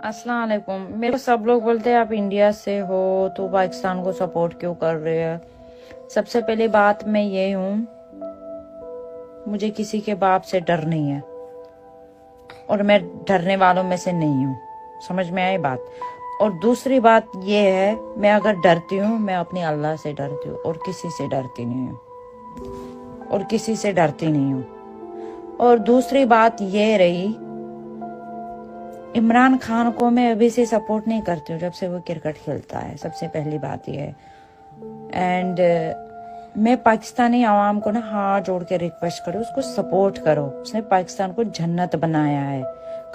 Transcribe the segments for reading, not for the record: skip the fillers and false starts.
अस्सलाम वालेकुम। मेरे को सब लोग बोलते हैं आप इंडिया से हो तो पाकिस्तान को सपोर्ट क्यों कर रहे हैं। सबसे पहली बात मैं ये हूँ, मुझे किसी के बाप से डर नहीं है और मैं डरने वालों में से नहीं हूँ। समझ में आई बात। और दूसरी बात ये है, मैं अगर डरती हूँ मैं अपनी अल्लाह से डरती हूँ और किसी से डरती नहीं हूँ और किसी से डरती नहीं हूँ। और दूसरी बात ये रही, इमरान खान को मैं अभी से सपोर्ट नहीं करती हूँ जब से वो क्रिकेट खेलता है। सबसे पहली बात ये है। एंड मैं पाकिस्तानी आवाम को ना हाथ जोड़ के रिक्वेस्ट करूँ, उसको सपोर्ट करो। उसने पाकिस्तान को जन्नत बनाया है,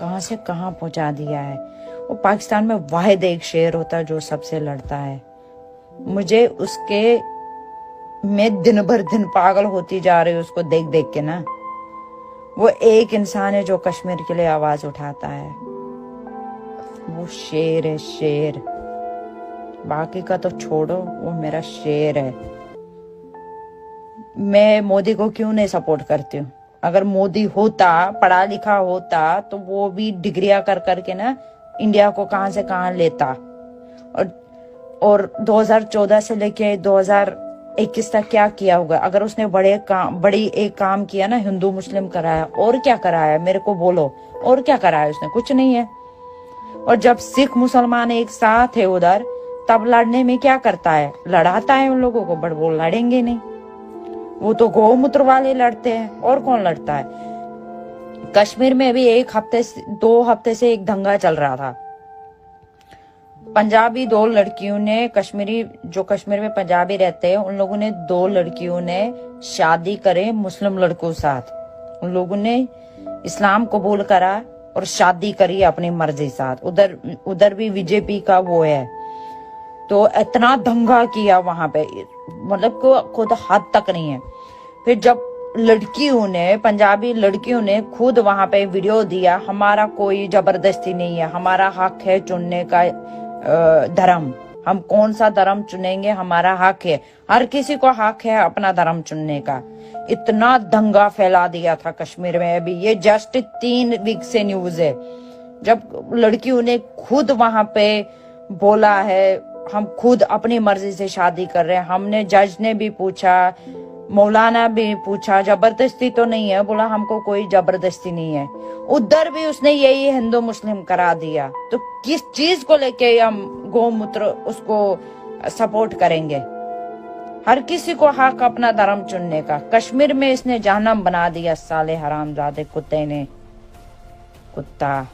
कहाँ से कहाँ पहुंचा दिया है। वो पाकिस्तान में वाहिद एक शेर होता है जो सबसे लड़ता है। मुझे उसके मैं दिन भर दिन पागल होती जा रही हूँ उसको देख देख के ना। वो एक इंसान है जो कश्मीर के लिए आवाज उठाता है। वो शेर है, शेर। बाकी का तो छोड़ो, वो मेरा शेर है। मैं मोदी को क्यों नहीं सपोर्ट करती हूँ। अगर मोदी होता, पढ़ा लिखा होता, तो वो भी डिग्रियां कर करके ना इंडिया को कहां से कहां लेता। और 2014 से लेके 2021 तक क्या किया होगा। अगर उसने बड़ी एक काम किया ना, हिंदू मुस्लिम कराया। और क्या कराया मेरे को बोलो, और क्या कराया उसने? कुछ नहीं है। और जब सिख मुसलमान एक साथ है उधर, तब लड़ने में क्या करता है? लड़ाता है उन लोगों को, बट वो लड़ेंगे नहीं। वो तो गौमूत्र वाले लड़ते हैं, और कौन लड़ता है। कश्मीर में अभी 2 हफ्ते से एक दंगा चल रहा था। पंजाबी 2 लड़कियों ने, जो कश्मीर में पंजाबी रहते हैं, उन लोगों ने 2 लड़कियों ने शादी करे मुस्लिम लड़कों के साथ। उन लोगों ने इस्लाम कबूल करा और शादी करी अपनी मर्जी साथ। उधर भी बीजेपी का वो है। तो इतना दंगा किया वहां पे, मतलब को खुद हद तक नहीं है। फिर जब पंजाबी लड़कियों ने खुद वहां पे वीडियो दिया, हमारा कोई जबरदस्ती नहीं है, हमारा हक है चुनने का धर्म। हम कौन सा धर्म चुनेंगे, हमारा हक है। हर किसी को हक है अपना धर्म चुनने का। इतना दंगा फैला दिया था कश्मीर में। अभी ये जस्ट 3 वीक से न्यूज है, जब लड़कियों ने खुद वहां पे बोला है, हम खुद अपनी मर्जी से शादी कर रहे हैं। हमने जज ने भी पूछा, मौलाना भी पूछा, जबरदस्ती तो नहीं है। बोला हमको कोई जबरदस्ती नहीं है। उधर भी उसने यही हिंदू मुस्लिम करा दिया। तो किस चीज को लेके हम गौमूत्र उसको सपोर्ट करेंगे? हर किसी को हक अपना धर्म चुनने का। कश्मीर में इसने जहन्नम बना दिया साले हरामजादे कुत्ते ने। कुत्ता।